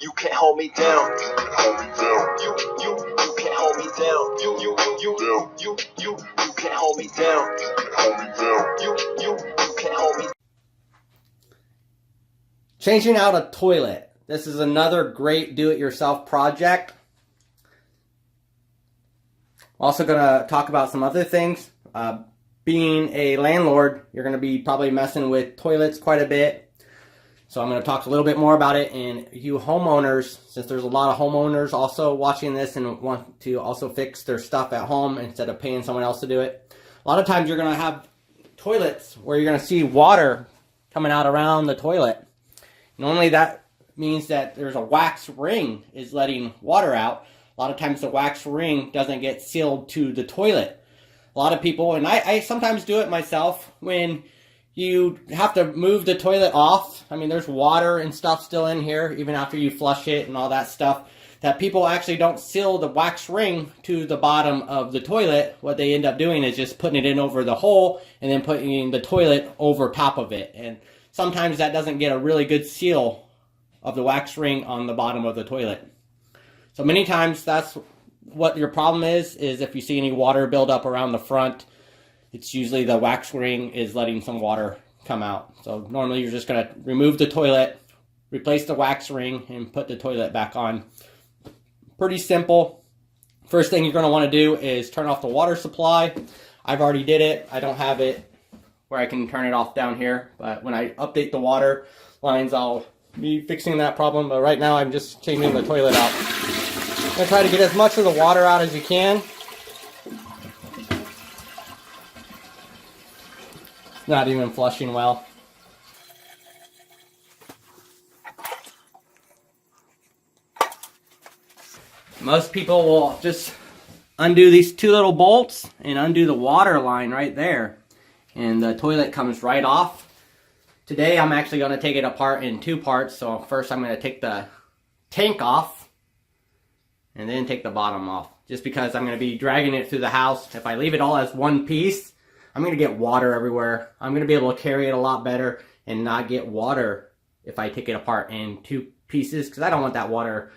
You can't hold me down. You can't hold me down. You can't hold me down. You can't hold me down. You can't hold me down. You can't hold me down. Changing out a toilet. This is another great do-it-yourself project. Also going to talk about some other things. Being a landlord, you're going to be probably messing with toilets quite a bit. So I'm going to talk a little bit more about it. And you homeowners, since there's a lot of homeowners also watching this and want to also fix their stuff at home instead of paying someone else to do it. A lot of times you're going to have toilets where you're going to see water coming out around the toilet. Normally that means that there's a wax ring is letting water out. A lot of times the wax ring doesn't get sealed to the toilet. A lot of people, and I sometimes do it myself, when you have to move the toilet off. I mean, there's water and stuff still in here, even after you flush it and all that stuff, that people actually don't seal the wax ring to the bottom of the toilet. What they end up doing is just putting it in over the hole and then putting the toilet over top of it. And sometimes that doesn't get a really good seal of the wax ring on the bottom of the toilet. So many times that's what your problem is if you see any water build up around the front, it's usually the wax ring is letting some water come out. So normally you're just going to remove the toilet, replace the wax ring, and put the toilet back on. Pretty simple. First thing you're going to want to do is turn off the water supply. I've already did it. I don't have it where I can turn it off down here, but when I update the water lines, I'll be fixing that problem. But right now I'm just changing the toilet out. I'm going to try to get as much of the water out as you can. It's not even flushing well. Most people will just undo these two little bolts and undo the water line right there. And the toilet comes right off. Today I'm actually going to take it apart in two parts. So first I'm going to take the tank off and then take the bottom off. Just because I'm going to be dragging it through the house. If I leave it all as one piece, I'm going to get water everywhere. I'm going to be able to carry it a lot better and not get water if I take it apart in two pieces, because I don't want that water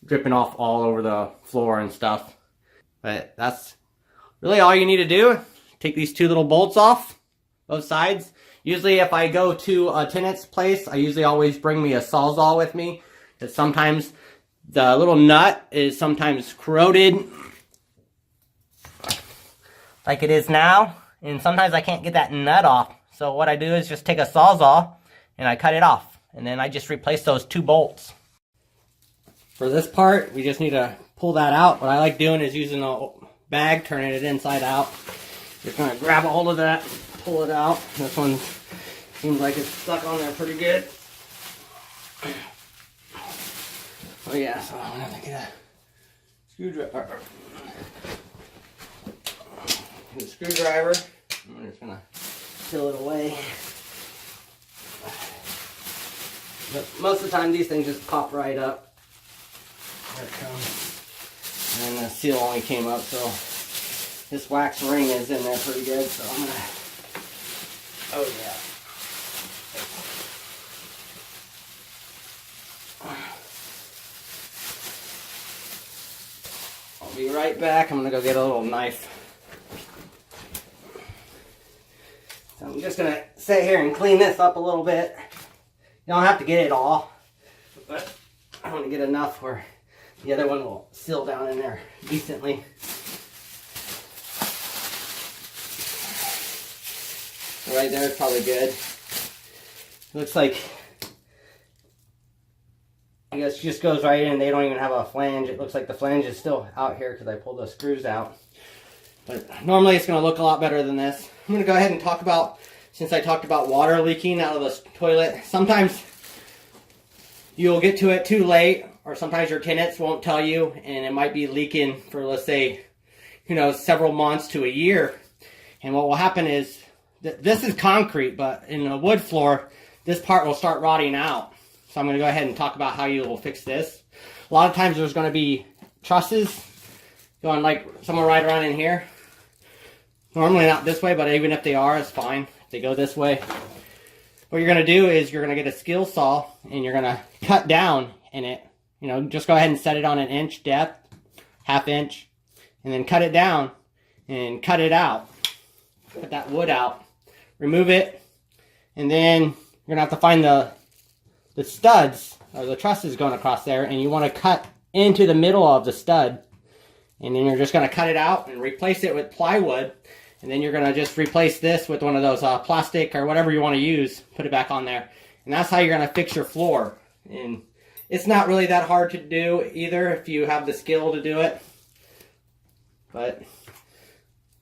dripping off all over the floor and stuff. But that's really all you need to do. Take these two little bolts off, both sides. Usually if I go to a tenant's place, I usually always bring me a Sawzall with me, because sometimes the little nut is sometimes corroded like it is now, and sometimes I can't get that nut off. So what I do is just take a Sawzall and I cut it off, and then I just replace those two bolts. For this part, we just need to pull that out. What I like doing is using a bag, turning it inside out. Just gonna grab a hold of that, pull it out. This one seems like it's stuck on there pretty good. Oh yeah, so I'm gonna have to get a screwdriver. Get a screwdriver. I'm just gonna peel it away. But most of the time these things just pop right up. There it comes. And the seal only came up, so this wax ring is in there pretty good, so I'm gonna, oh yeah. I'll be right back. I'm gonna go get a little knife. So I'm just gonna sit here and clean this up a little bit. You don't have to get it all, but I want to get enough where the other one will seal down in there decently. Right there is probably good. Looks like, I guess, just goes right in. They don't even have a flange. It looks like the flange is still out here because I pulled the screws out. But normally it's going to look a lot better than this. I'm going to go ahead and talk about, since I talked about water leaking out of the toilet, sometimes you'll get to it too late, or sometimes your tenants won't tell you, and it might be leaking for, let's say, several months to a year. And what will happen is, this is concrete, but in a wood floor, this part will start rotting out. So I'm going to go ahead and talk about how you will fix this. A lot of times there's going to be trusses going like somewhere right around in here. Normally not this way, but even if they are, it's fine. If they go this way. What you're going to do is you're going to get a skill saw and you're going to cut down in it you know, just go ahead and set it on an inch depth, ½ inch, and then cut it down and cut it out. Cut that wood out, remove it, and then you're gonna have to find the studs or the trusses going across there, and you want to cut into the middle of the stud, and then you're just going to cut it out and replace it with plywood, and then you're going to just replace this with one of those plastic or whatever you want to use, put it back on there, and that's how you're going to fix your floor. And it's not really that hard to do either if you have the skill to do it, but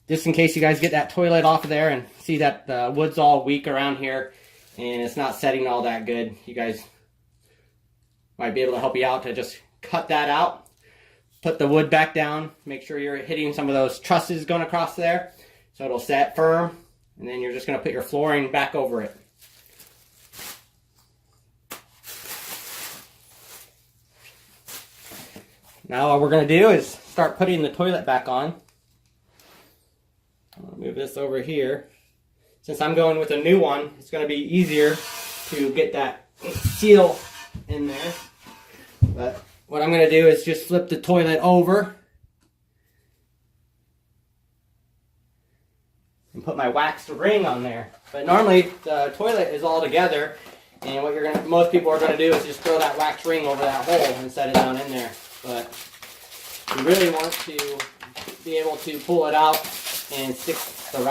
just in case you guys get that toilet off of there and see that the wood's all weak around here and it's not setting all that good, you guys might be able to help you out to just cut that out, put the wood back down, make sure you're hitting some of those trusses going across there so it'll set firm, and then you're just going to put your flooring back over it. Now all we're going to do is start putting the toilet back on. I'll move this over here. Since I'm going with a new one, it's going to be easier to get that seal in there. But what I'm going to do is just flip the toilet over and put my waxed ring on there. But normally the toilet is all together, and what most people are going to do is just throw that wax ring over that hole and set it down in there. But you really want to be able to pull it out and stick the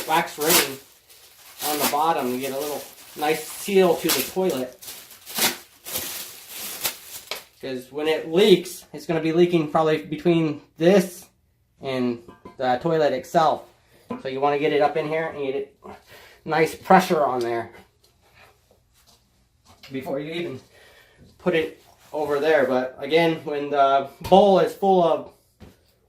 wax ring on the bottom and get a little nice seal to the toilet. Because when it leaks, it's going to be leaking probably between this and the toilet itself. So you want to get it up in here and get it nice pressure on there before you even put it over there. But again, when the bowl is full of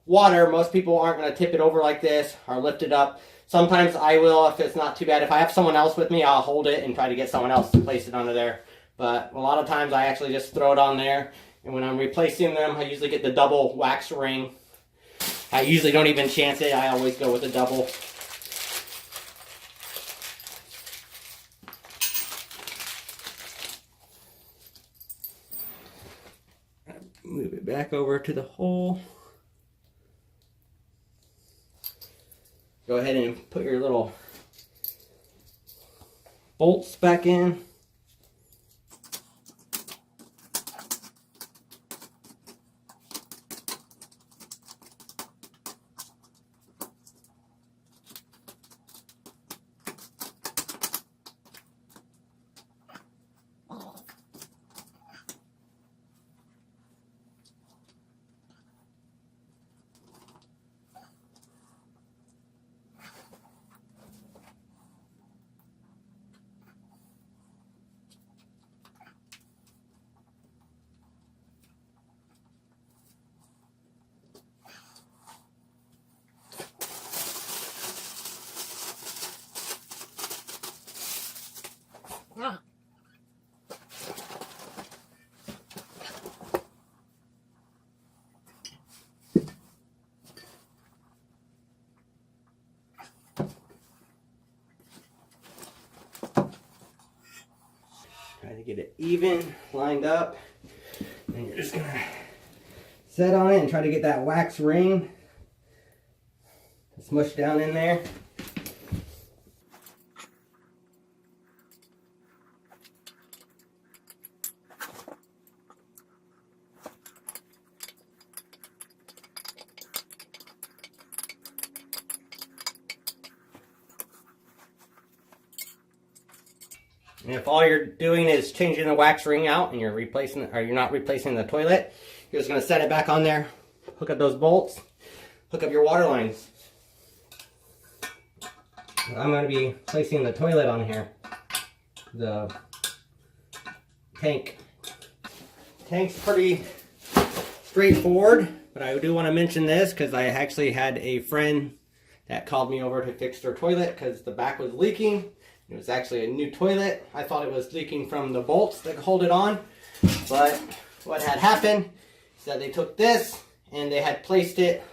water, most people aren't going to tip it over like this or lift it up. Sometimes I will if it's not too bad. If I have someone else with me, I'll hold it and try to get someone else to place it under there. But a lot of times I actually just throw it on there. And when I'm replacing them, I usually get the double wax ring. I usually don't even chance it. I always go with a double. Move it back over to the hole. Go ahead and put your little bolts back in. Try to get it even, lined up. And you're just going to set on it and try to get that wax ring smushed down in there. And if all you're doing is changing the wax ring out and you're not replacing the toilet, you're just going to set it back on there, hook up those bolts, hook up your water lines. I'm going to be placing the toilet on here, the tank. Tank's pretty straightforward, but I do want to mention this because I actually had a friend that called me over to fix their toilet because the back was leaking. It was actually a new toilet. I thought it was leaking from the bolts that hold it on. But what had happened is that they took this and they had placed it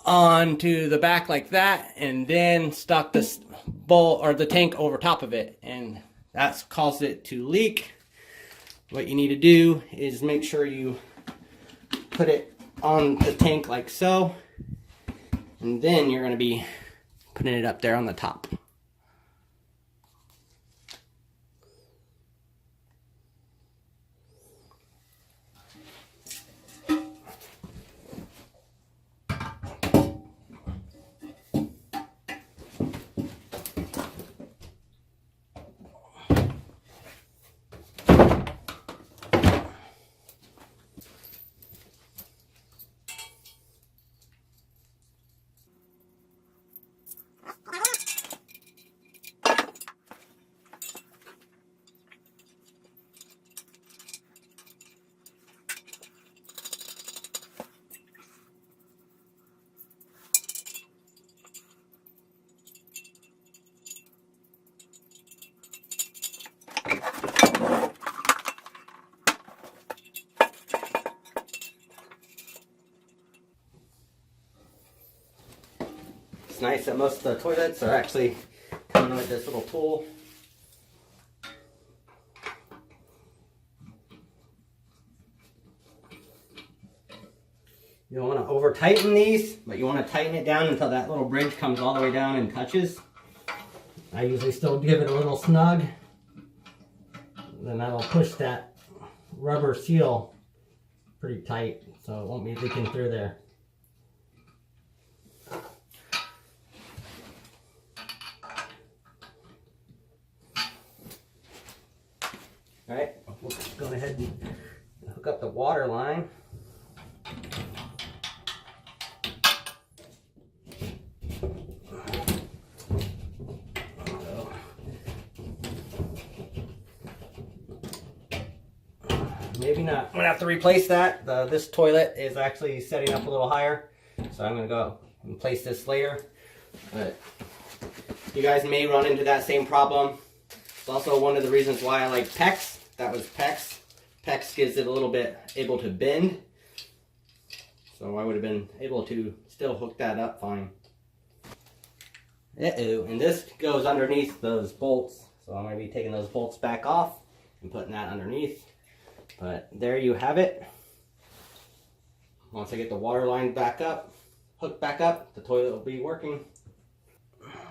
onto the back like that and then stuck this bowl or the tank over top of it. And that's caused it to leak. what you need to do is make sure you put it on the tank like so, and then you're going to be putting it up there on the top. It's nice that most of the toilets are actually coming with this little tool. You don't want to over tighten these, but you want to tighten it down until that little bridge comes all the way down and touches. I usually still give it a little snug. Then that'll push that rubber seal pretty tight so it won't be leaking through there. Alright, we'll go ahead and hook up the water line. Maybe not. I'm going to have to replace that. This toilet is actually setting up a little higher, so I'm going to go and place this later. But you guys may run into that same problem. It's also one of the reasons why I like PEX. That was PEX. PEX gives it a little bit able to bend. So I would have been able to still hook that up fine. Uh-oh, and this goes underneath those bolts. So I'm going to be taking those bolts back off and putting that underneath. But there you have it. Once I get the water line back up, hooked back up, the toilet will be working.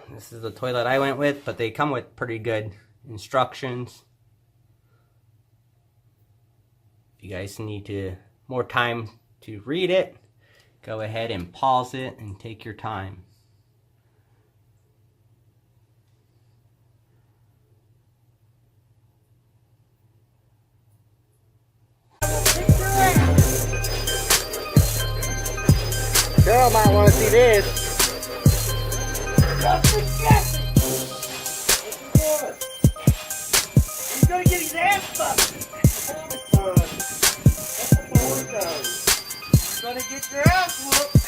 This is the toilet I went with, but they come with pretty good instructions. If you guys need more time to read it, go ahead and pause it and take your time. Girl might want to see this. He's gonna get his ass fucked. That's the boy does. He's gonna get your ass whooped.